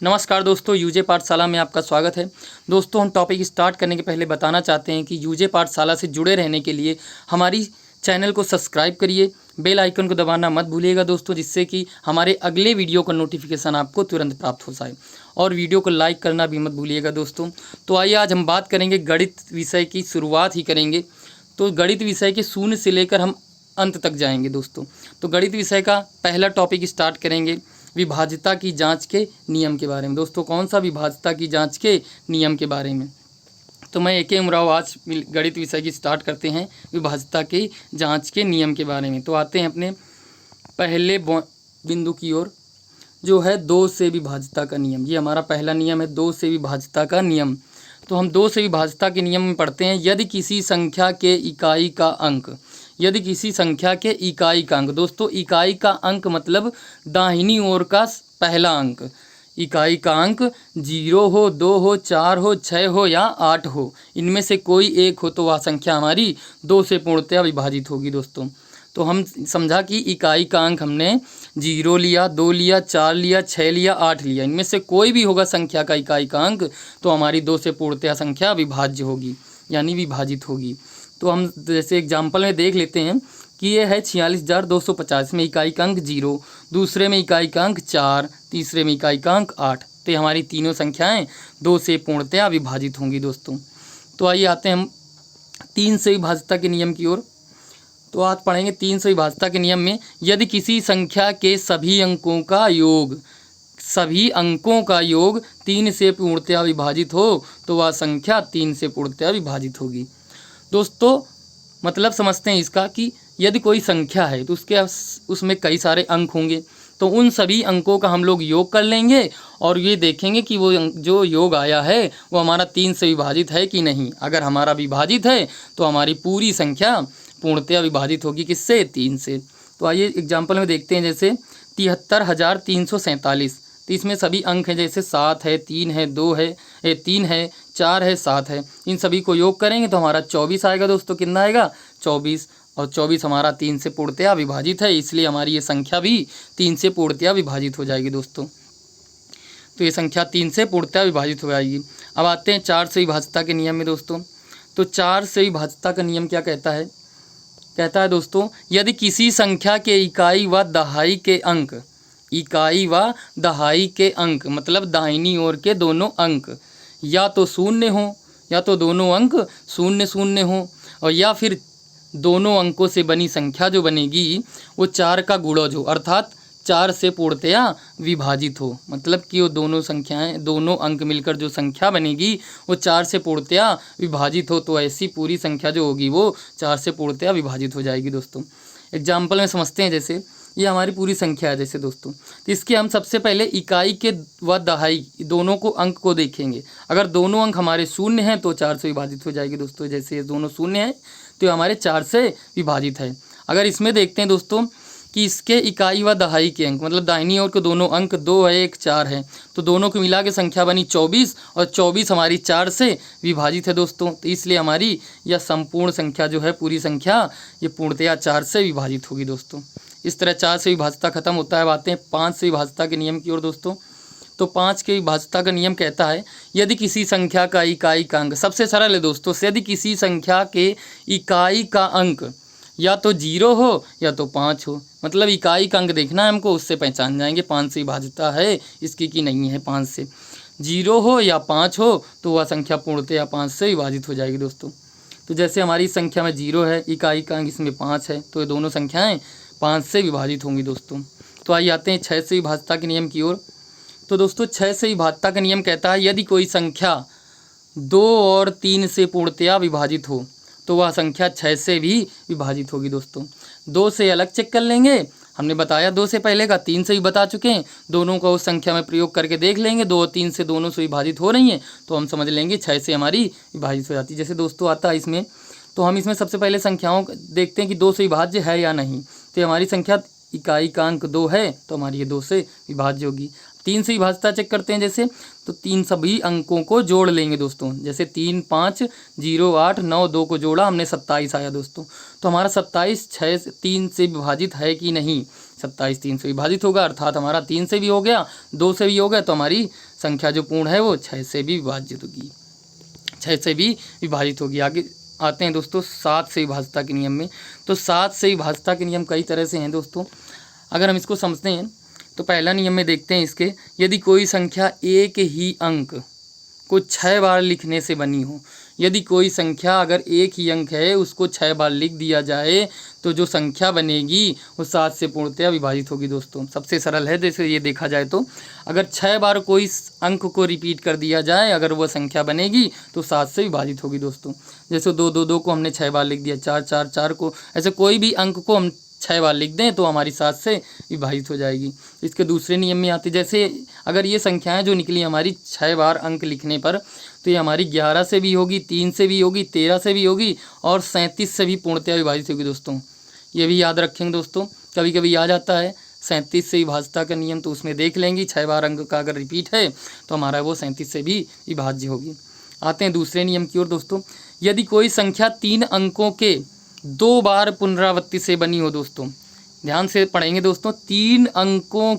नमस्कार दोस्तों, यूजे पाठशाला में आपका स्वागत है। दोस्तों, हम टॉपिक स्टार्ट करने के पहले बताना चाहते हैं कि यूजे पाठशाला से जुड़े रहने के लिए हमारी चैनल को सब्सक्राइब करिए, बेल आइकन को दबाना मत भूलिएगा दोस्तों, जिससे कि हमारे अगले वीडियो का नोटिफिकेशन आपको तुरंत प्राप्त हो जाए। और वीडियो को लाइक करना भी मत भूलिएगा दोस्तों। तो आइए आज हम बात करेंगे गणित विषय की, शुरुआत ही करेंगे। तो गणित विषय के शून्य से लेकर हम अंत तक जाएंगे दोस्तों। तो गणित विषय का पहला टॉपिक स्टार्ट करेंगे विभाज्यता की जांच के नियम के बारे में। दोस्तों, कौन सा विभाज्यता की जांच के नियम के बारे में? तो मैं AK उमराव आज गणित विषय की स्टार्ट करते हैं विभाज्यता की जांच के नियम के बारे में। तो आते हैं अपने पहले बिंदु की ओर, जो है 2 से विभाज्यता का नियम। ये हमारा पहला नियम है, 2 से विभाज्यता का नियम। तो हम 2 से विभाज्यता के नियम में पढ़ते हैं, यदि किसी संख्या के इकाई का अंक, यदि किसी संख्या के इकाई का अंक, दोस्तों इकाई का अंक मतलब दाहिनी ओर का पहला अंक, इकाई का अंक 0 हो, 2 हो, 4 हो, 6 हो या 8 हो, इनमें से कोई एक हो तो वह संख्या हमारी 2 से पूर्णतया विभाजित होगी दोस्तों। तो हम समझा कि इकाई का अंक हमने 0 लिया, 2 लिया, 4 लिया, 6 लिया, 8 लिया, इनमें से कोई भी होगा संख्या का इकाई का अंक तो हमारी 2 से पूर्णतया संख्या विभाज्य होगी, यानी विभाजित होगी। तो हम जैसे एग्जाम्पल में देख लेते हैं कि ये है 46,250 में इकाई का अंक 0, दूसरे में इकाई का अंक 4, तीसरे में इकाई का अंक 8। तो ये हमारी तीनों संख्याएं 2 से पूर्णतया विभाजित होंगी दोस्तों। तो आइए आते हैं हम 3 से विभाज्यता के नियम की ओर। तो आज पढ़ेंगे 3 से विभाज्यता के नियम में, यदि किसी संख्या के सभी अंकों का योग 3 से पूर्णतया विभाजित हो तो वह संख्या 3 से पूर्णतया विभाजित होगी। दोस्तों मतलब समझते हैं इसका कि यदि कोई संख्या है तो उसमें कई सारे अंक होंगे, तो उन सभी अंकों का हम लोग योग कर लेंगे और ये देखेंगे कि वो जो योग आया है वो हमारा 3 से विभाजित है कि नहीं। अगर हमारा विभाजित है तो हमारी पूरी संख्या पूर्णतया विभाजित होगी, किससे? 3 से। तो आइए एग्जाम्पल में देखते हैं, जैसे 73,347। तो इसमें सभी अंक हैं, जैसे 7 है, 3 है, 2 है, 3 है, 4 है, 7 है। इन सभी को योग करेंगे तो हमारा 24 आएगा दोस्तों। कितना आएगा? 24। और 24 हमारा 3 से पूर्णतया विभाजित है, इसलिए हमारी ये संख्या भी 3 से पूर्णतया विभाजित हो जाएगी दोस्तों। तो ये संख्या 3 से पूर्णतया विभाजित हो जाएगी। अब आते हैं 4 से विभाज्यता के नियम में दोस्तों। तो 4 से विभाज्यता का नियम क्या कहता है? कहता है दोस्तों, यदि किसी संख्या के इकाई व दहाई के अंक मतलब दाहिनी ओर के दोनों अंक या तो शून्य हो, या तो दोनों अंक 0 0 हो, और या फिर दोनों अंकों से बनी संख्या जो बनेगी वो 4 का गुणज हो, अर्थात 4 से पूर्णतया विभाजित हो। मतलब कि वो दोनों संख्याएं, दोनों अंक मिलकर जो संख्या बनेगी वो 4 से पूर्णतया विभाजित हो, तो ऐसी पूरी संख्या जो होगी वो 4 से पूर्णतया विभाजित हो जाएगी दोस्तों। एग्जाम्पल में समझते हैं, जैसे ये हमारी पूरी संख्या है जैसे दोस्तों, तो इसके हम सबसे पहले इकाई के व दहाई दोनों को अंक को देखेंगे। अगर दोनों अंक हमारे 0 हैं तो 4 से विभाजित हो जाएगी दोस्तों। जैसे ये दोनों 0 हैं तो ये हमारे 4 से विभाजित है। अगर इसमें देखते हैं दोस्तों कि इसके इकाई व दहाई के अंक मतलब दाहिनी ओर के दोनों अंक 2 है, 1 4 है, तो दोनों को मिला के संख्या बनी 24, और 24 हमारी 4 से विभाजित है दोस्तों। तो इसलिए हमारी यह संपूर्ण संख्या जो है, पूरी संख्या, ये पूर्णतया 4 से विभाजित होगी दोस्तों। इस तरह 4 से विभाज्यता खत्म होता है। आते हैं 5 से विभाज्यता के नियम की ओर दोस्तों। तो 5 के विभाज्यता का नियम कहता है, यदि किसी संख्या का इकाई का अंक, सबसे सरल है दोस्तों, यदि किसी संख्या के इकाई का अंक या तो 0 हो या तो 5 हो, मतलब इकाई का अंक देखना है हमको, उससे पहचान जाएंगे 5 से विभाज्यता है इसकी कि नहीं है। 5 से 0 हो या 5 हो तो वह संख्या पूर्णतया 5 से विभाजित हो जाएगी दोस्तों। तो जैसे हमारी संख्या में 0 है, इकाई का अंक इसमें 5 है, तो ये दोनों संख्याएँ 5 से विभाजित होंगी दोस्तों। तो आइए आते हैं 6 से विभाज्यता के नियम की ओर। तो दोस्तों 6 से विभाज्यता का नियम कहता है, यदि कोई संख्या 2 और 3 से पूर्णतया विभाजित हो तो वह संख्या 6 से भी विभाजित होगी दोस्तों। 2 से अलग चेक कर लेंगे, हमने बताया 2 से पहले का, 3 से भी बता चुके हैं, दोनों का उस संख्या में प्रयोग करके देख लेंगे। 2 और 3 से दोनों से विभाजित हो रही हैं तो हम समझ लेंगे 6 से हमारी विभाजित हो जाती है। जैसे दोस्तों आता है इसमें, तो हम इसमें सबसे पहले संख्याओं देखते हैं कि 2 से विभाज्य है या नहीं। तो हमारी संख्या इकाई का अंक 2 है तो हमारी ये 2 से विभाज्य होगी। 3 से विभाज्यता चेक करते हैं, जैसे तो 3 सभी अंकों को जोड़ लेंगे दोस्तों। जैसे 3 5 0 8 9 2 को जोड़ा हमने 27 आया दोस्तों। तो हमारा 27 3 से विभाजित है कि नहीं, 27 3 से विभाजित होगा, अर्थात हमारा 3 से भी हो गया, 2 से भी हो गया, तो हमारी संख्या जो पूर्ण है वो 6 से भी विभाजित होगी, 6 से भी विभाजित होगी। आगे आते हैं दोस्तों 7 से विभाज्यता के नियम में। तो 7 से विभाज्यता के नियम कई तरह से हैं दोस्तों। अगर हम इसको समझते हैं तो पहला नियम में देखते हैं इसके, यदि कोई संख्या एक ही अंक को 6 बार लिखने से बनी हो, यदि कोई संख्या अगर एक ही अंक है उसको 6 बार लिख दिया जाए तो जो संख्या बनेगी वो 7 से पूर्णतया विभाजित होगी दोस्तों। सबसे सरल है, जैसे ये देखा जाए तो अगर 6 बार कोई अंक को रिपीट कर दिया जाए, अगर वह संख्या बनेगी तो 7 से विभाजित होगी दोस्तों। जैसे 2 2 2 को हमने 6 बार लिख दिया, 4 4 4 को, ऐसे कोई भी अंक को हम 6 बार लिख दें तो हमारी 7 से विभाजित हो जाएगी। इसके दूसरे नियम में आती, जैसे अगर ये संख्याएं जो निकली हमारी 6 बार अंक लिखने पर, तो ये हमारी 11 से भी होगी, 3 से भी होगी, 13 से भी होगी और 37 से भी पूर्णतया विभाजित होगी दोस्तों। ये भी याद रखेंगे दोस्तों, कभी कभी आ जाता है 37 से विभाज्यता का नियम, तो उसमें देख लेंगे 6 बार अंक का अगर रिपीट है तो हमारा वो 37 से भी विभाज्य होगी। आते हैं दूसरे नियम की ओर दोस्तों, यदि कोई संख्या 3 अंकों के 2 बार पुनरावृत्ति से बनी हो दोस्तों, ध्यान से पढ़ेंगे दोस्तों, 3 अंकों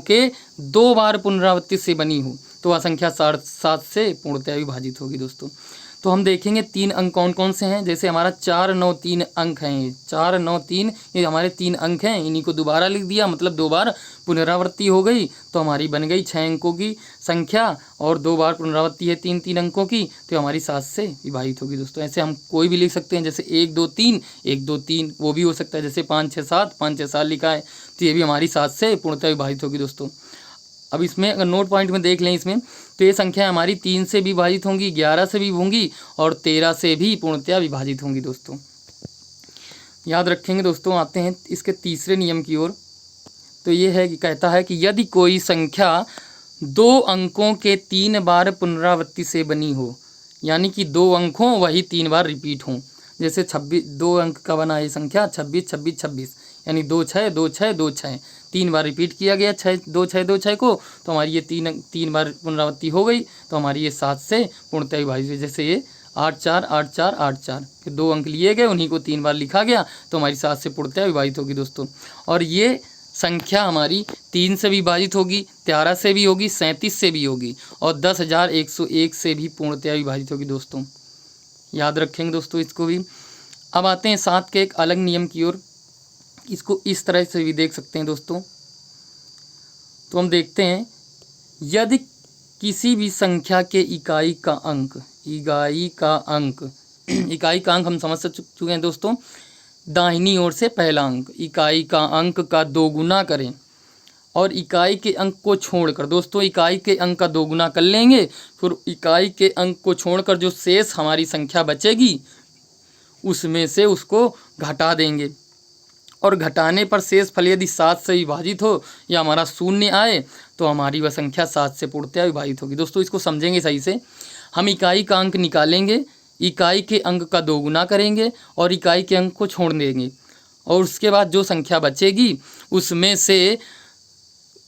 के 2 बार पुनरावृत्ति से बनी हो तो वह संख्या 7 से पूर्णतया विभाजित होगी दोस्तों। तो हम देखेंगे 3 अंक कौन कौन से हैं, जैसे हमारा 4 9 3 अंक हैं, ये 4 9 3 ये हमारे 3 अंक हैं, इन्हीं को दोबारा लिख दिया, मतलब 2 बार पुनरावृत्ति हो गई तो हमारी बन गई 6 अंकों की संख्या, और 2 बार पुनरावृत्ति है 3 3 अंकों की, तो हमारी 7 से विभाजित होगी दोस्तों। ऐसे हम कोई भी लिख सकते हैं, जैसे 1 2 3 1 2 3, वो भी हो सकता है, जैसे 5 6 7 5 6 7 लिखा है, तो ये भी हमारी 7 से पूर्णतः विभाजित होगी दोस्तों। अब इसमें अगर नोट पॉइंट में देख लें इसमें, तो ये संख्या हमारी 3 से भी विभाजित होंगी, 11 से भी होंगी और 13 से भी पूर्णतया विभाजित होंगी दोस्तों। याद रखेंगे दोस्तों। आते हैं इसके तीसरे नियम की ओर, तो ये है कि कहता है कि यदि कोई संख्या 2 अंकों के 3 बार पुनरावृत्ति से बनी हो, यानी कि 2 अंक हों वही 3 बार रिपीट हों, जैसे 26 2 अंक का बना ये संख्या 26 26 26, यानी 2 6 2 6 2 6, 3 बार रिपीट किया गया 6 2 6 2 6 को, तो हमारी ये 3 बार पुनरावृत्ति हो गई, तो हमारी ये 7 से पूर्णतः विभाजित हुई। जैसे ये 8 4 8 4 8 4, फिर 2 अंक लिए गए, उन्हीं को 3 बार लिखा गया, तो हमारी 7 से पूर्णतः विभाजित होगी दोस्तों। और ये संख्या हमारी 3 से विभाजित होगी, 13 से भी होगी, 37 से भी होगी और 10,101 से भी पूर्णतः विभाजित होगी दोस्तों। याद रखेंगे दोस्तों इसको भी। अब आते हैं 7 के एक अलग नियम की ओर, इसको इस तरह से भी देख सकते हैं दोस्तों। तो हम देखते हैं, यदि किसी भी संख्या के इकाई का अंक हम समझ चुके हैं दोस्तों, दाहिनी ओर से पहला अंक, इकाई का अंक का 2 गुना करें और इकाई के अंक को छोड़कर, दोस्तों इकाई के अंक का 2 गुना कर लेंगे, फिर इकाई के अंक को छोड़कर जो शेष हमारी संख्या बचेगी उसमें से उसको घटा देंगे, और घटाने पर शेष फल यदि 7 से विभाजित हो या हमारा 0 आए तो हमारी वह संख्या 7 से पूर्णतः विभाजित होगी। दोस्तों इसको समझेंगे सही से। हम इकाई का अंक निकालेंगे, इकाई के अंक का 2 गुना करेंगे और इकाई के अंक को छोड़ देंगे, और उसके बाद जो संख्या बचेगी उसमें से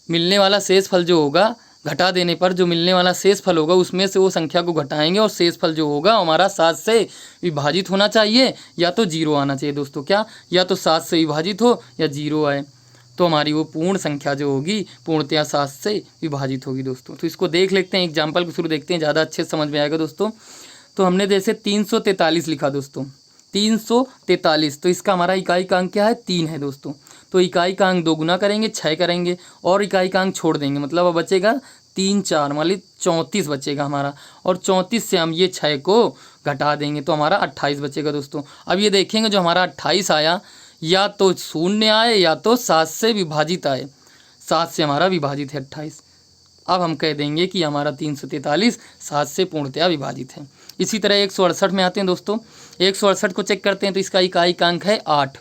मिलने वाला शेष फल जो होगा, घटा देने पर जो मिलने वाला शेष फल होगा उसमें से वो संख्या को घटाएंगे, और शेष फल जो होगा हमारा 7 से विभाजित होना चाहिए या तो 0 आना चाहिए दोस्तों। क्या, या तो 7 से विभाजित हो या 0 आए, तो हमारी वो पूर्ण संख्या जो होगी पूर्णतया 7 से विभाजित होगी दोस्तों। तो इसको देख लेते हैं, एग्जाम्पल के थ्रू देखते हैं, ज़्यादा अच्छे से समझ में आएगा दोस्तों। तो हमने जैसे 343 लिखा दोस्तों, 343, तो इसका हमारा इकाई का अंक क्या है, 3 है दोस्तों। तो इकाई का अंक 2 गुना करेंगे, 6 करेंगे और इकाई का अंक छोड़ देंगे, मतलब अब बचेगा 3 4 मतलब 34 बचेगा हमारा, और 34 से हम ये 6 को घटा देंगे तो हमारा 28 बचेगा दोस्तों। अब ये देखेंगे जो हमारा 28 आया, या तो 0 आए या तो 7 से विभाजित आए, 7 से हमारा विभाजित है 28। अब हम कह देंगे कि हमारा 343 7 से पूर्णतया विभाजित है। इसी तरह 168 में आते हैं दोस्तों। 168 को चेक करते हैं, तो इसका इकाई का अंक है 8,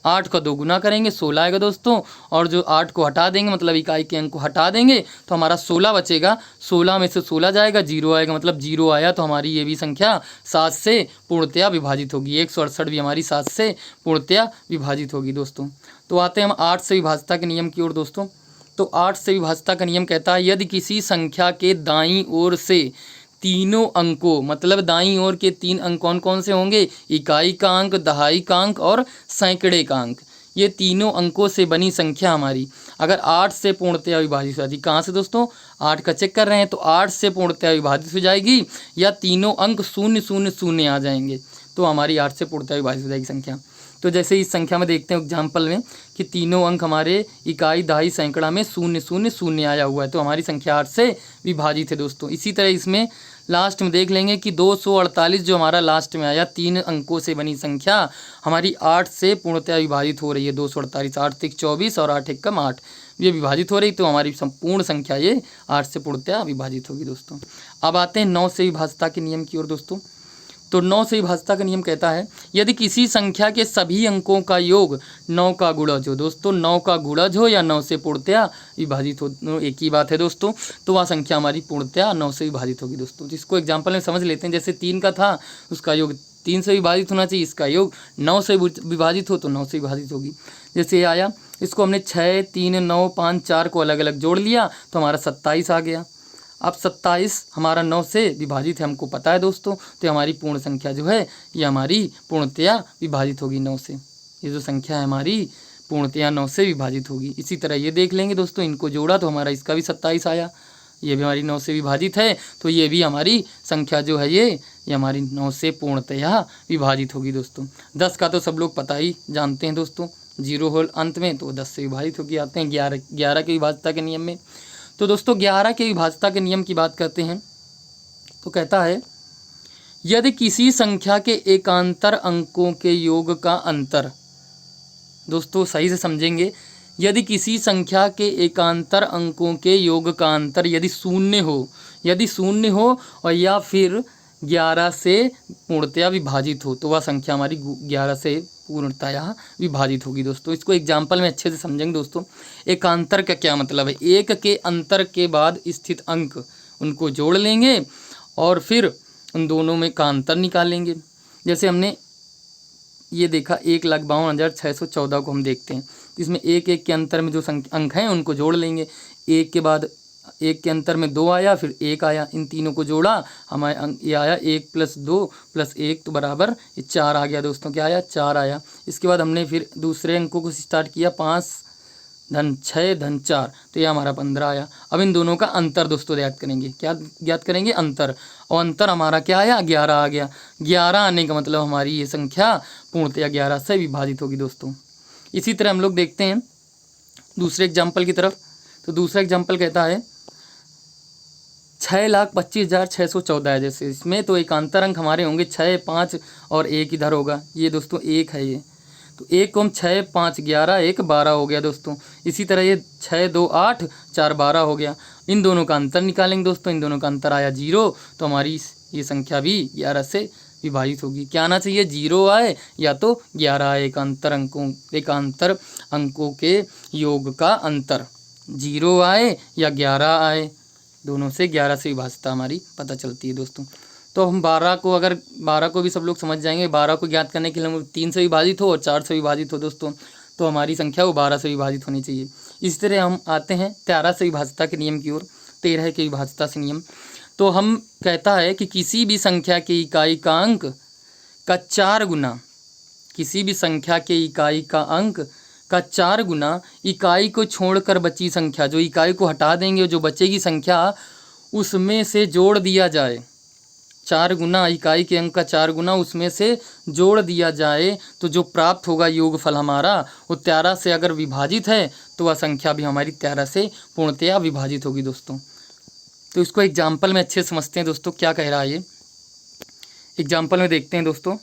8 का 2 गुना करेंगे 16 आएगा दोस्तों, और जो 8 को हटा देंगे मतलब इकाई के अंक को हटा देंगे तो हमारा 16 बचेगा, 16 में से 16 जाएगा, 0 आएगा, मतलब 0 आया, तो हमारी ये भी संख्या 7 से पूर्णतया विभाजित होगी। 168 भी हमारी 7 से पूर्णतया विभाजित होगी दोस्तों। तो आते हैं हम 8 से विभाज्यता के नियम की ओर दोस्तों। तो 8 से विभाज्यता का नियम कहता है, यदि किसी संख्या के दाईं ओर से तीनों अंकों, मतलब दाईं ओर के 3 अंक कौन कौन से होंगे, इकाई का अंक, दहाई का अंक और सैकड़े का अंक, ये तीनों अंकों से बनी संख्या हमारी अगर 8 से पूर्णतया विभाजित हो जाती, कहाँ से दोस्तों 8 का चेक कर रहे हैं, तो 8 से पूर्णतया विभाजित हो जाएगी या तीनों अंक 0 0 0 आ जाएंगे तो हमारी 8 से पूर्णतया विभाजित हो जाएगी संख्या। तो जैसे इस संख्या में देखते हैं एग्जाम्पल में कि तीनों अंक हमारे इकाई, दहाई, सैकड़ा में 0 0 0 आया हुआ है तो हमारी संख्या 8 से विभाजित है दोस्तों। इसी तरह इसमें लास्ट में देख लेंगे कि 248 जो हमारा लास्ट में आया, 3 अंकों से बनी संख्या हमारी 8 से पूर्णतया विभाजित हो रही है। 248, 8 तिक 24 और 8 एकम 8, ये विभाजित हो रही तो हमारी संपूर्ण संख्या ये 8 से पूर्णतया विभाजित होगी दोस्तों। अब आते हैं 9 से विभाज्यता के नियम की ओर दोस्तों। तो 9 से विभाज्यता का नियम कहता है यदि किसी संख्या के सभी अंकों का योग 9 का गुणज हो दोस्तों, 9 का गुणज हो या 9 से पूर्णतया विभाजित हो, एक ही बात है दोस्तों, तो वह संख्या हमारी पूर्णतया 9 से विभाजित होगी दोस्तों। जिसको एग्जाम्पल में समझ लेते हैं, जैसे 3 का था उसका योग 3 से विभाजित होना चाहिए, इसका योग 9 से विभाजित हो तो 9 से विभाजित होगी। जैसे ये आया, इसको हमने 6, 3, 9, 5, 4 को अलग अलग जोड़ लिया तो हमारा 27 आ गया। अब 27 हमारा 9 से विभाजित है, हमको पता है दोस्तों, तो हमारी पूर्ण संख्या जो है ये हमारी पूर्णतया विभाजित होगी 9 से। ये जो संख्या है हमारी पूर्णतया 9 से विभाजित होगी। इसी तरह ये देख लेंगे दोस्तों, इनको जोड़ा तो हमारा इसका भी 27 आया, ये भी हमारी 9 से विभाजित है तो ये भी हमारी संख्या जो है ये हमारी 9 से पूर्णतया विभाजित होगी दोस्तों। 10 का तो सब लोग पता ही जानते हैं दोस्तों, 0 होल अंत में तो 10 से विभाजित होगी। आते हैं 11 के विभाज्यता के नियम में। तो दोस्तों 11 के विभाज्यता के नियम की बात करते हैं तो कहता है यदि किसी संख्या के एकांतर अंकों के योग का अंतर, दोस्तों सही से समझेंगे, यदि किसी संख्या के एकांतर अंकों के योग का अंतर यदि शून्य हो और या फिर 11 से पूर्णतया विभाजित हो तो वह संख्या हमारी 11 से पूर्णतया विभाजित होगी दोस्तों। इसको एग्जाम्पल में अच्छे से समझेंगे दोस्तों। एकांतर का क्या मतलब है, एक के अंतर के बाद स्थित अंक उनको जोड़ लेंगे और फिर उन दोनों में का अंतर निकालेंगे। जैसे हमने ये देखा 1,52,614 को हम देखते हैं, इसमें एक के अंतर में जो अंक हैं उनको जोड़ लेंगे। एक के बाद एक के अंतर में 2 आया, फिर 1 आया, इन तीनों को जोड़ा हमारे ये आया 1 + 2 + 1 तो बराबर ये 4 आ गया दोस्तों। क्या आया, 4 आया। इसके बाद हमने फिर दूसरे अंकों को स्टार्ट किया, 5 धन 6 धन 4 तो ये हमारा 15 आया। अब इन दोनों का अंतर दोस्तों ज्ञात करेंगे, क्या ज्ञात करेंगे, अंतर, और अंतर हमारा क्या आया, 11 आ गया। 11 आने का मतलब हमारी ये संख्या पूर्णतया 11 से विभाजित होगी दोस्तों। इसी तरह हम लोग देखते हैं दूसरे एग्जाम्पल की तरफ। तो दूसरा एग्जाम्पल कहता है 6,25,614 है। जैसे इसमें तो एकांतर अंक हमारे होंगे 6, 5 और 1 इधर होगा, ये दोस्तों 1 है ये, तो 1 को हम 6, 5, 11, 1, 12 हो गया दोस्तों। इसी तरह ये 6, 2, 8, 4, 12 हो गया। इन दोनों का अंतर निकालेंगे दोस्तों, इन दोनों का अंतर आया 0 तो हमारी ये संख्या भी 11 से विभाजित होगी। क्या आना चाहिए, 0 आए या तो 11 आए। एकांतर अंकों के योग का अंतर 0 आए या 11 आए, दोनों से 11 से विभाज्यता हमारी पता चलती है दोस्तों। तो हम 12 को भी सब लोग समझ जाएंगे। 12 को ज्ञात करने के लिए हम 3 से विभाजित हो और 4 से विभाजित हो दोस्तों, तो हमारी संख्या वो 12 से विभाजित होनी चाहिए। इस तरह हम आते हैं 13 से विभाज्यता के नियम की ओर। 13 के विभाज्यता से नियम तो हम कहता है कि किसी भी संख्या के इकाई का अंक का 4 गुना, किसी भी संख्या के इकाई का अंक का 4 गुना इकाई को छोड़कर बची संख्या, जो इकाई को हटा देंगे जो बचेगी संख्या उसमें से जोड़ दिया जाए। 4 गुना इकाई के अंक का 4 गुना उसमें से जोड़ दिया जाए तो जो प्राप्त होगा योगफल हमारा वो 13 से अगर विभाजित है तो वह संख्या भी हमारी 13 से पूर्णतया विभाजित होगी दोस्तों। तो इसको एग्जाम्पल में अच्छे समझते हैं दोस्तों, क्या कह रहा है ये एग्जाम्पल में देखते हैं दोस्तों।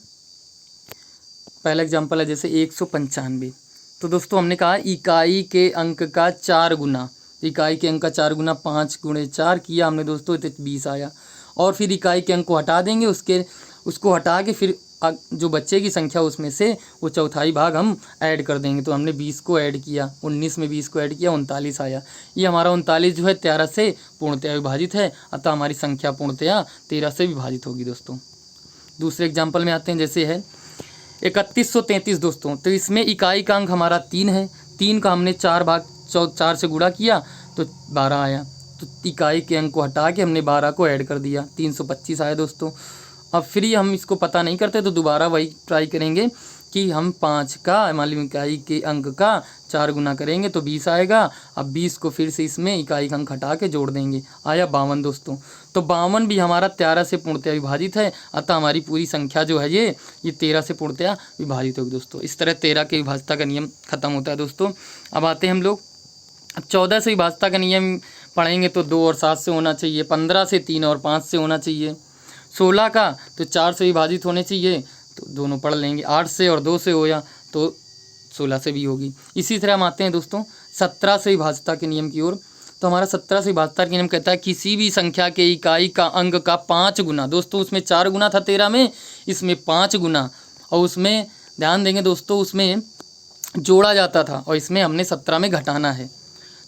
पहला एग्जाम्पल है जैसे 195। तो दोस्तों हमने कहा इकाई के अंक का 4 गुना, इकाई के अंक का 4 गुना 5 × 4 किया हमने दोस्तों तो 20 आया। और फिर इकाई के अंक को हटा देंगे, उसको हटा के फिर जो बच्चे संख्या उसमें से वो चौथाई भाग हम ऐड कर देंगे। तो हमने 20 को ऐड किया, 19 में 20 को ऐड किया, 39 आया। ये हमारा 39 जो है 13 से पूर्णतया विभाजित है, अतः हमारी संख्या पूर्णतया 13 से विभाजित होगी दोस्तों। दूसरे एग्जाम्पल में आते हैं, जैसे है 3133 दोस्तों। तो इसमें इकाई का अंक हमारा 3 है, 3 का हमने 4 से गुणा किया तो 12 आया। तो इकाई के अंक को हटा के हमने 12 को ऐड कर दिया, 325 आया दोस्तों। अब फिर हम इसको पता नहीं करते तो दोबारा वही ट्राई करेंगे कि हम 5 का मान लीजिए इकाई के अंक का 4 गुना करेंगे तो 20 आएगा। अब 20 को फिर से इसमें इकाई का अंक हटा के जोड़ देंगे, आया 52 दोस्तों। तो 52 भी हमारा 13 से पूर्णतया विभाजित है, अतः हमारी पूरी संख्या जो है ये 13 से पूर्णतया विभाजित होगी दोस्तों। इस तरह 13 के विभाज्यता का नियम खत्म होता है दोस्तों। अब आते हैं हम लोग 14 से विभाज्यता का नियम पढ़ेंगे तो 2 और 7 से होना चाहिए, 15 से 3 और 5 से होना चाहिए, 16 का तो 4 से विभाजित होने चाहिए, तो दोनों पढ़ लेंगे, 8 से और 2 से होया तो 16 से भी होगी। इसी तरह हम आते हैं दोस्तों 17 से विभाज्यता के नियम की ओर। तो हमारा 17 से विभाज्यता के नियम कहता है किसी भी संख्या के इकाई का अंक का 5 गुना, दोस्तों उसमें 4 गुना था 13 में, इसमें 5 गुना, और उसमें ध्यान देंगे दोस्तों उसमें जोड़ा जाता था और इसमें हमने 17 में घटाना है।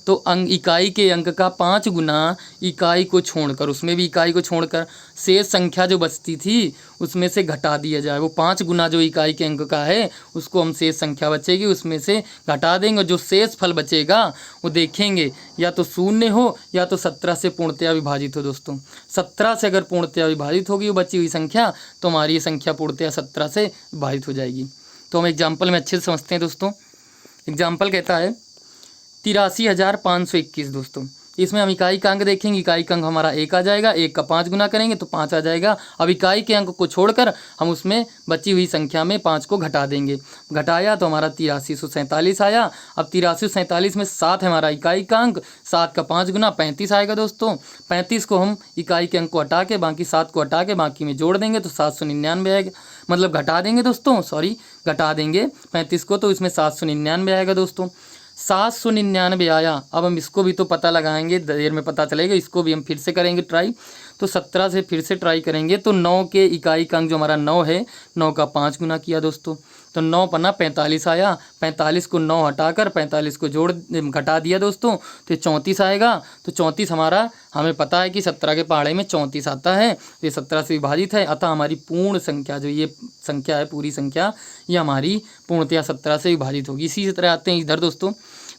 तो इकाई के अंक का 5 गुना इकाई को छोड़कर, उसमें भी इकाई को छोड़कर शेष संख्या जो बचती थी उसमें से घटा दिया जाए। वो 5 गुना जो इकाई के अंक का है उसको हम शेष संख्या बचेगी उसमें से घटा देंगे, जो शेष फल बचेगा वो देखेंगे या तो शून्य हो या तो 17 से पूर्णतया विभाजित हो दोस्तों। 17 से अगर पूर्णतया विभाजित होगी वो बची हुई संख्या तो हमारी ये संख्या पूर्णतया 17 से विभाजित हो जाएगी। तो हम एग्जाम्पल में अच्छे से समझते हैं दोस्तों। एग्जाम्पल कहता है 83,521 दोस्तों। इसमें हम इकाई का अंक देखेंगे, इकाई का अंक हमारा 1 आ जाएगा, 1 का 5 गुना करेंगे तो 5 आ जाएगा। अब इकाई के अंक को छोड़कर हम उसमें बची हुई संख्या में 5 को घटा देंगे, घटाया तो हमारा 8347 आया। अब 8347 में 7 है हमारा इकाई का अंक, 7 का 5 गुना 35 आएगा दोस्तों। 35 को हम इकाई के अंक को हटा के बाकी 7 को हटा के बाकी में जोड़ देंगे तो 799 आएगा, मतलब घटा देंगे दोस्तों, सॉरी घटा देंगे 35 को, तो इसमें 799 आएगा दोस्तों। 799 आया। अब हम इसको भी तो पता लगाएंगे, देर में पता चलेगा, इसको भी हम फिर से करेंगे ट्राई। तो 17 से फिर से ट्राई करेंगे तो 9 के इकाई का अंक जो हमारा 9 है, 9 का 5 गुना किया दोस्तों, तो 9 पन्ना 45 आया। 45 को 9 हटाकर 45 को जोड़ घटा दिया दोस्तों तो 34 आएगा। तो 34 हमारा, हमें पता है कि 17 के पहाड़े में 34 आता है, तो ये 17 से विभाजित है, अतः हमारी पूर्ण संख्या जो ये संख्या है पूरी संख्या ये हमारी पूर्णतया 17 से विभाजित होगी। इसी तरह आते हैं इधर दोस्तों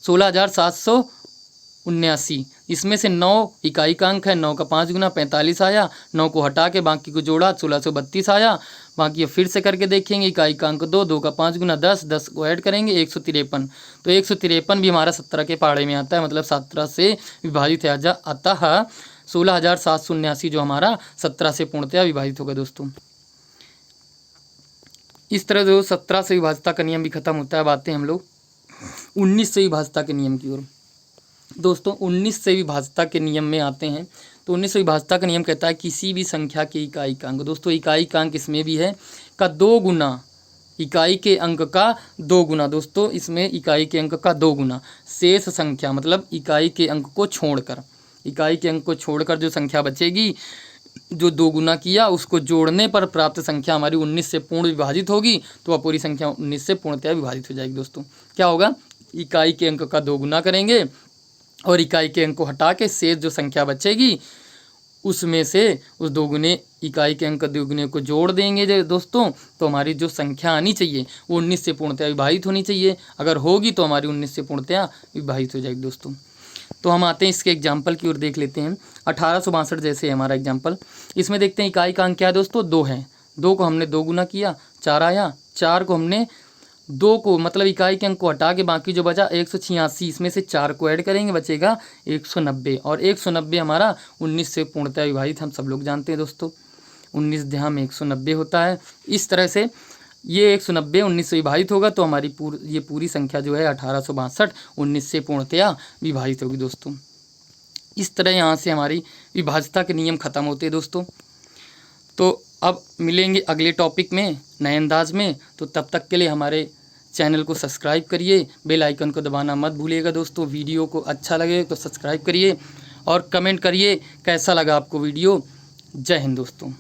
16,779। इसमें से 9 इकाई का अंक है, 9 का 5 गुना 45 आया, 9 को हटा के बाकी को जोड़ा 1632 आया। बाकी फिर से करके देखेंगे, इकाई का अंक 2, 2 का 5 गुना 10, 10 को ऐड करेंगे 153, तो 153 भी हमारा 17 के पहाड़े में आता है, मतलब 17 से विभाजित है। अतः 16,779 जो हमारा 17 से पूर्णतया विभाजित होगा दोस्तों। इस तरह जो 17 से विभाज्यता का नियम भी खत्म होता है। बातें हम लोग 19 से विभाज्यता के नियम की ओर। दोस्तों 19 से विभाज्यता के नियम में आते हैं तो 19 से विभाज्यता का नियम कहता है किसी भी संख्या के इकाई का अंक, दोस्तों इकाई का अंक इसमें भी है, का 2 गुना, इकाई के अंक का 2 गुना, दोस्तों इसमें इकाई के अंक का 2 गुना शेष संख्या, मतलब इकाई के अंक को छोड़कर, इकाई के अंक को छोड़कर जो संख्या बचेगी, जो 2 गुना किया उसको जोड़ने पर प्राप्त संख्या हमारी 19 से पूर्ण विभाजित होगी, तो वह पूरी संख्या 19 से पूर्णतया विभाजित हो जाएगी दोस्तों। क्या होगा, इकाई के अंक का 2 गुना करेंगे और इकाई के अंक को हटा के शेष जो संख्या बचेगी उसमें से उस 2 गुने इकाई के अंक 2 गुने को जोड़ देंगे दोस्तों, तो हमारी जो संख्या आनी चाहिए वो 19 से पूर्णतया विभाजित होनी चाहिए। अगर होगी तो हमारी 19 से पूर्णतया विभाजित हो जाएगी दोस्तों। तो हम आते हैं इसके एग्जाम्पल की ओर, देख लेते हैं 1862 जैसे है हमारा एग्जाम्पल। इसमें देखते हैं इकाई का अंक क्या है दोस्तों, 2 है, 2 को हमने 2 गुना किया 4 आया, 4 को हमने 2 को मतलब इकाई के अंक को हटा के बाकी जो बचा 186, इसमें से 4 को ऐड करेंगे बचेगा 190, और 190 हमारा 19 से पूर्णतया विभाजित हम सब लोग जानते हैं दोस्तों, 19 ध्यान में 190 होता है। इस तरह से ये 190 19 से विभाजित होगा तो हमारी ये पूरी संख्या जो है 1862 19 से पूर्णतया विभाजित होगी दोस्तों। इस तरह यहाँ से हमारी विभाज्यता के नियम खत्म होते हैं दोस्तों। तो अब मिलेंगे अगले टॉपिक में नए अंदाज में, तो तब तक के लिए हमारे चैनल को सब्सक्राइब करिए, बेल आइकन को दबाना मत भूलिएगा दोस्तों। वीडियो को अच्छा लगे तो सब्सक्राइब करिए और कमेंट करिए कैसा लगा आपको वीडियो। जय हिंद दोस्तों।